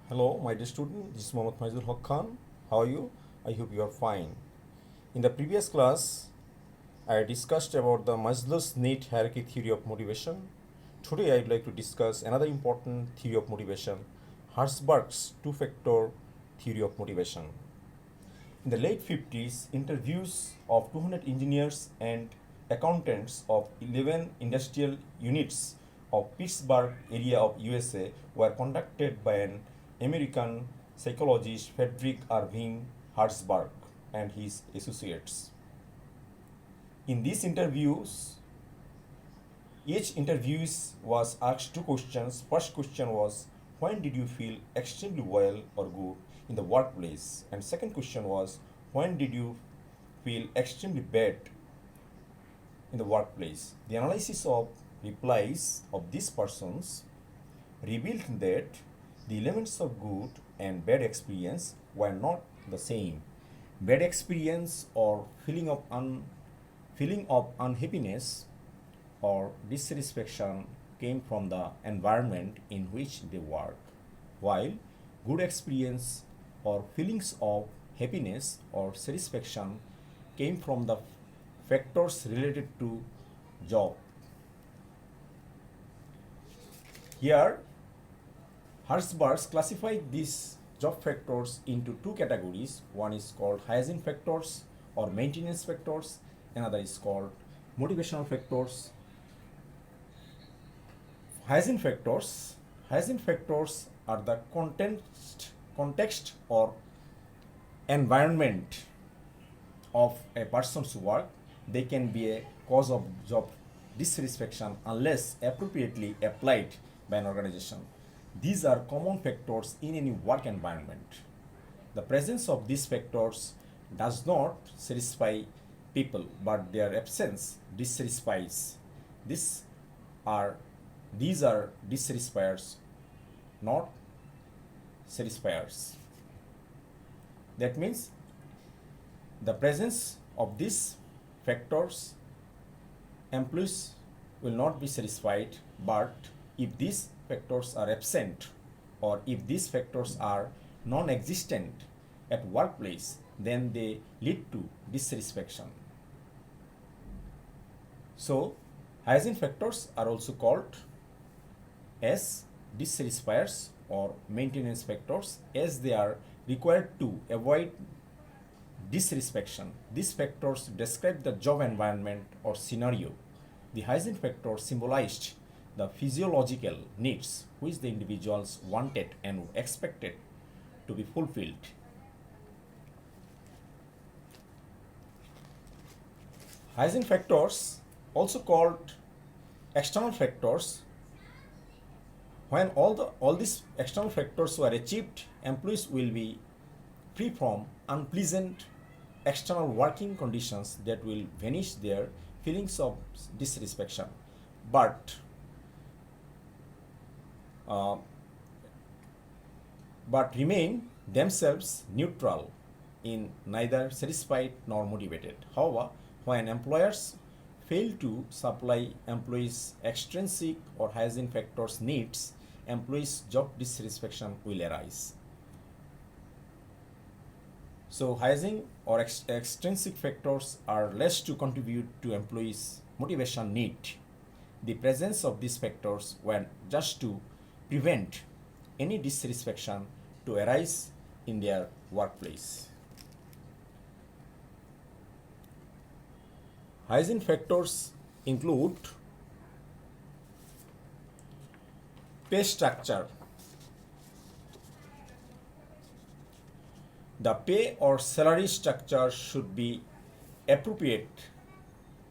Hello, my dear student. This is Mohammad Maizul Haq Khan. How are you? I hope you are fine. In the previous class, I discussed about the Maslow's need hierarchy theory of motivation. Today, I would like to discuss another important theory of motivation, Herzberg's two-factor theory of motivation. In the late 50s, interviews of 200 engineers and accountants of 11 industrial units of Pittsburgh area of USA were conducted by an American psychologist Frederick Irving Herzberg and his associates. In these interviews, each interview was asked two questions. First question was, when did you feel extremely well or good in the workplace? And second question was, when did you feel extremely bad in the workplace? The analysis of replies of these persons revealed that the elements of good and bad experience were not the same. Bad experience or feeling of unhappiness or dissatisfaction came from the environment in which they work, while good experience or feelings of happiness or satisfaction came from the factors related to job. Here, Herzberg classified these job factors into two categories. One is called hygiene factors or maintenance factors, another is called motivational factors. Hygiene factors are the context or environment of a person's work. They can be a cause of job dissatisfaction unless appropriately applied by an organization. These are common factors in any work environment. The presence of these factors does not satisfy people, but their absence dissatisfies. These are dissatisfiers, not satisfiers. That means the presence of these factors, employees will not be satisfied, but if these factors are absent or if these factors are non-existent at workplace, then they lead to dissatisfaction. So, hygiene factors are also called as dissatisfiers or maintenance factors, as they are required to avoid dissatisfaction. These factors describe the job environment or scenario. The hygiene factors symbolized the physiological needs which the individuals wanted and expected to be fulfilled. Hygiene factors, also called external factors, when all these external factors were achieved, employees will be free from unpleasant external working conditions that will vanish their feelings of dissatisfaction, but remain themselves neutral in neither satisfied nor motivated. However, when employers fail to supply employees extrinsic or hygiene factors needs, employees' job dissatisfaction will arise. So hygiene or extrinsic factors are less to contribute to employees' motivation need. The presence of these factors were just to prevent any dissatisfaction to arise in their workplace. Hygiene factors include pay structure. The pay or salary structure should be appropriate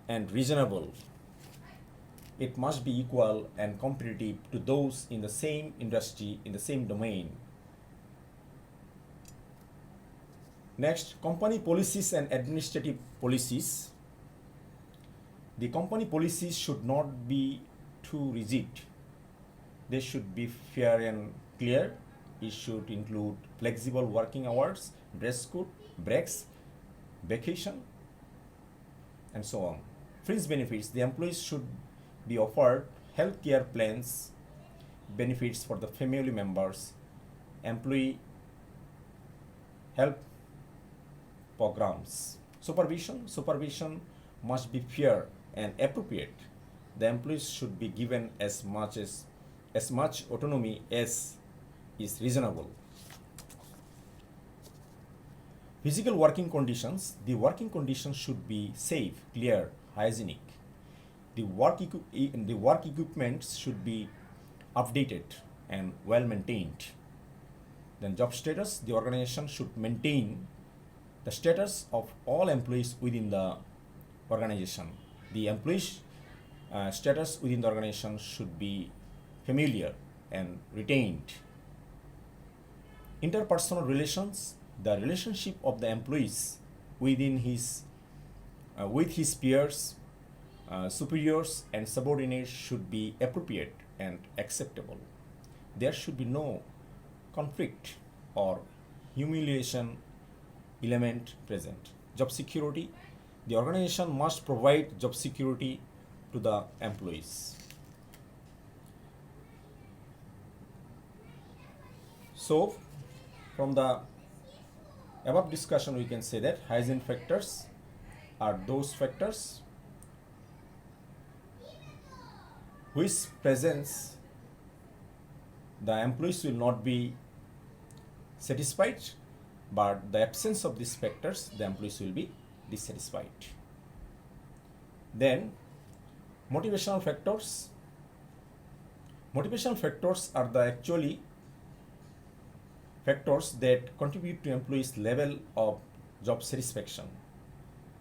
and reasonable. It must be equal and competitive to those in the same industry, in the same domain. Next, company policies and administrative policies. The company policies should not be too rigid. They should be fair and clear. It should include flexible working hours, dress code, breaks, vacation, and so on. Fringe benefits. The employees should be offered health care plans, benefits for the family members, employee help programs. Supervision must be fair and appropriate. The employees should be given as much autonomy as is reasonable. Physical working conditions. The working conditions should be safe, clear, hygienic. The work equipment should be updated and well maintained. Then job status. The organization should maintain the status of all employees within the organization. The employees' status within the organization should be familiar and retained. Interpersonal relations. The relationship of the employees within with his peers, superiors, and subordinates should be appropriate and acceptable. There should be no conflict or humiliation element present. Job security. The organization must provide job security to the employees. So, from the above discussion, we can say that hygiene factors are those factors which presence the employees will not be satisfied, but the absence of these factors, the employees will be dissatisfied. Then, motivational factors. Motivational factors are the actually factors that contribute to employees' level of job satisfaction.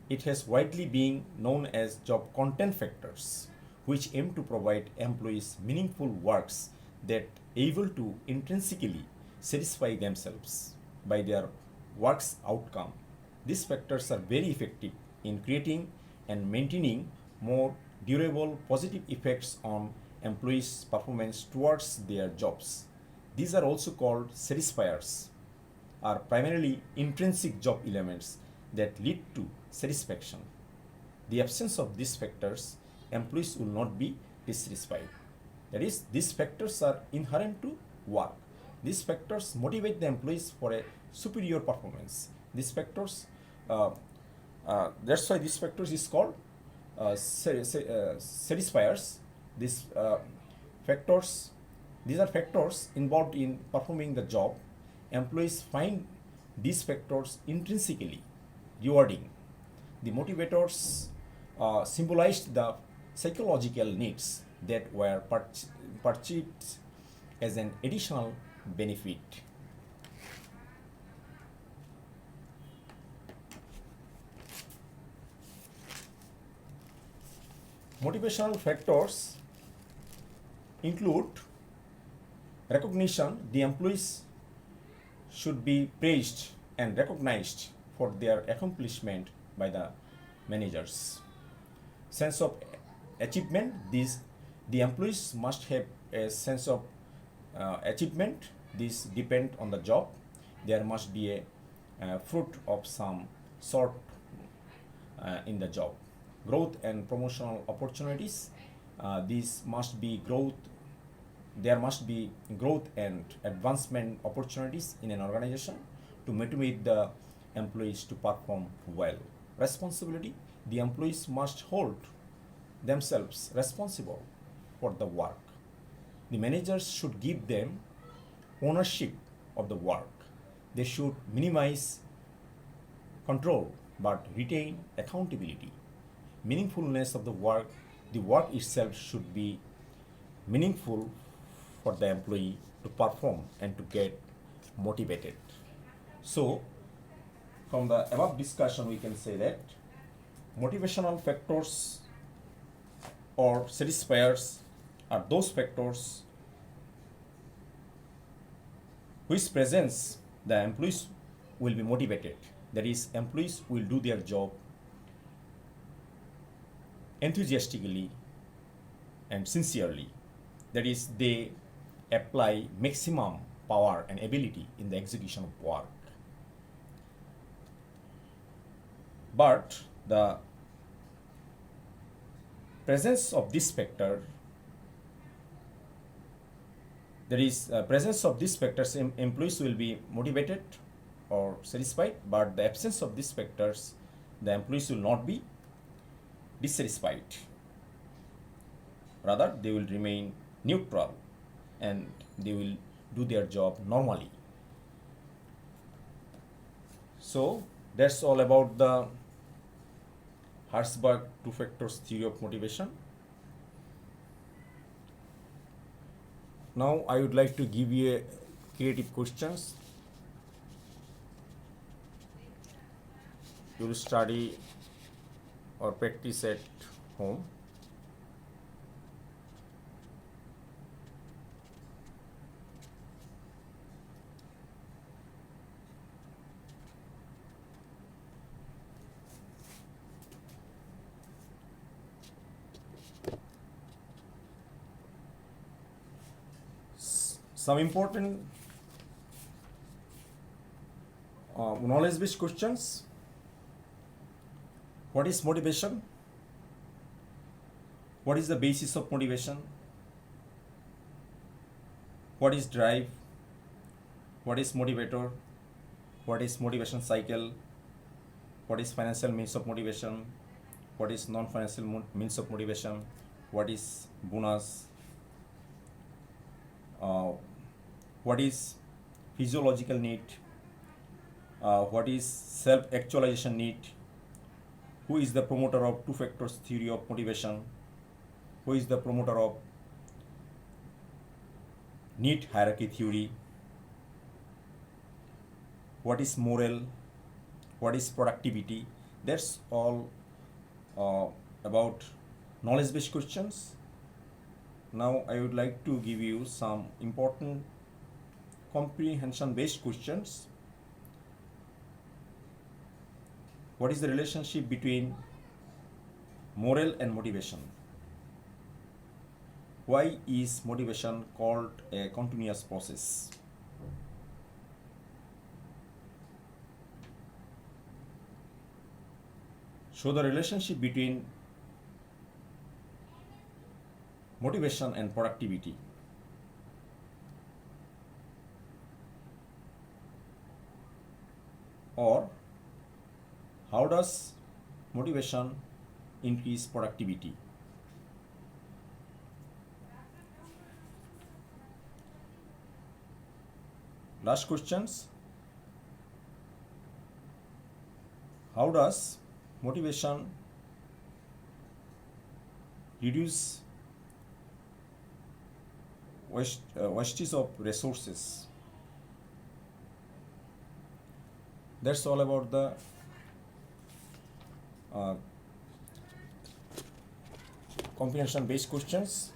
It has widely been known as job content factors, which aim to provide employees meaningful works that able to intrinsically satisfy themselves by their work's outcome. These factors are very effective in creating and maintaining more durable positive effects on employees' performance towards their jobs. These are also called satisfiers, are primarily intrinsic job elements that lead to satisfaction. The absence of these factors, employees will not be dissatisfied. That is, these factors are inherent to work. These factors motivate the employees for a superior performance. These factors, that's why these factors is called satisfiers. These factors, these are factors involved in performing the job. Employees find these factors intrinsically rewarding. The motivators symbolized the psychological needs that were perceived as an additional benefit. Motivational factors include recognition. The employees should be praised and recognized for their accomplishment by the managers. Sense of achievement. The employees must have a sense of achievement. This depends on the job. There must be a fruit of some sort in the job. Growth and promotional opportunities. These must be growth. There must be growth and advancement opportunities in an organization to motivate the employees to perform well. Responsibility. The employees must hold themselves responsible for the work. The managers should give them ownership of the work. They should minimize control but retain accountability. Meaningfulness of the work. The work itself should be meaningful for the employee to perform and to get motivated. So, from the above discussion, we can say that motivational factors or satisfiers are those factors which presents the employees will be motivated. That is, employees will do their job enthusiastically and sincerely. That is, they apply maximum power and ability in the execution of work. But the presence of this factor there is presence of these factors, employees will be motivated or satisfied, but the absence of these factors, the employees will not be dissatisfied. Rather, they will remain neutral and they will do their job normally. So that's all about the Herzberg two factors theory of motivation. Now I would like to give you a creative questions. You will study or practice at home. Some important knowledge-based questions. What is motivation? What is the basis of motivation? What is drive? What is motivator? What is motivation cycle? What is financial means of motivation? What is non-financial means of motivation? What is bonus? What is physiological need? What is self-actualization need? Who is the promoter of two factors theory of motivation? Who is the promoter of need hierarchy theory? What is moral? What is productivity? That's all about knowledge-based questions. Now I would like to give you some important comprehension-based questions. What is the relationship between moral and motivation? Why is motivation called a continuous process? Show the relationship between motivation and productivity. Or how does motivation increase productivity? Last questions. How does motivation reduce wastage of resources? That's all about the comprehension-based questions.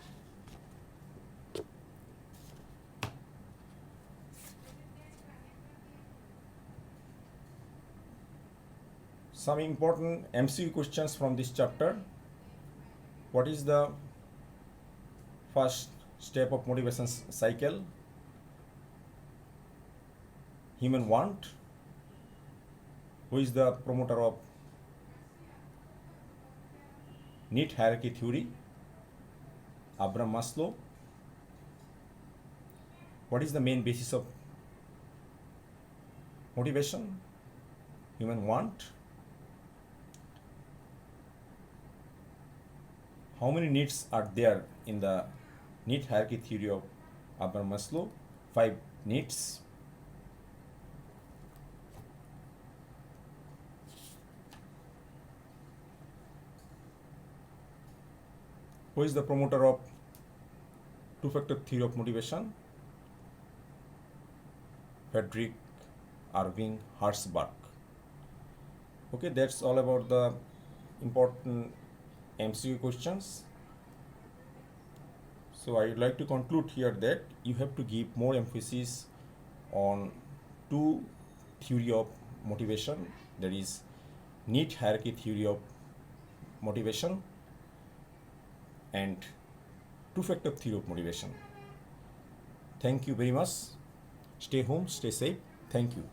Some important MCQ questions from this chapter. What is the first step of motivation cycle? Human want. Who is the promoter of need hierarchy theory? Abraham Maslow. What is the main basis of motivation? Human want. How many needs are there in the need hierarchy theory of Abraham Maslow? 5 needs. Who is the promoter of two-factor theory of motivation? Frederick Irving Herzberg. Okay, that's all about the important MCQ questions. So I would like to conclude here that you have to give more emphasis on two theory of motivation, that is need hierarchy theory of motivation and two-factor theory of motivation. Thank you very much. Stay home, stay safe. Thank you.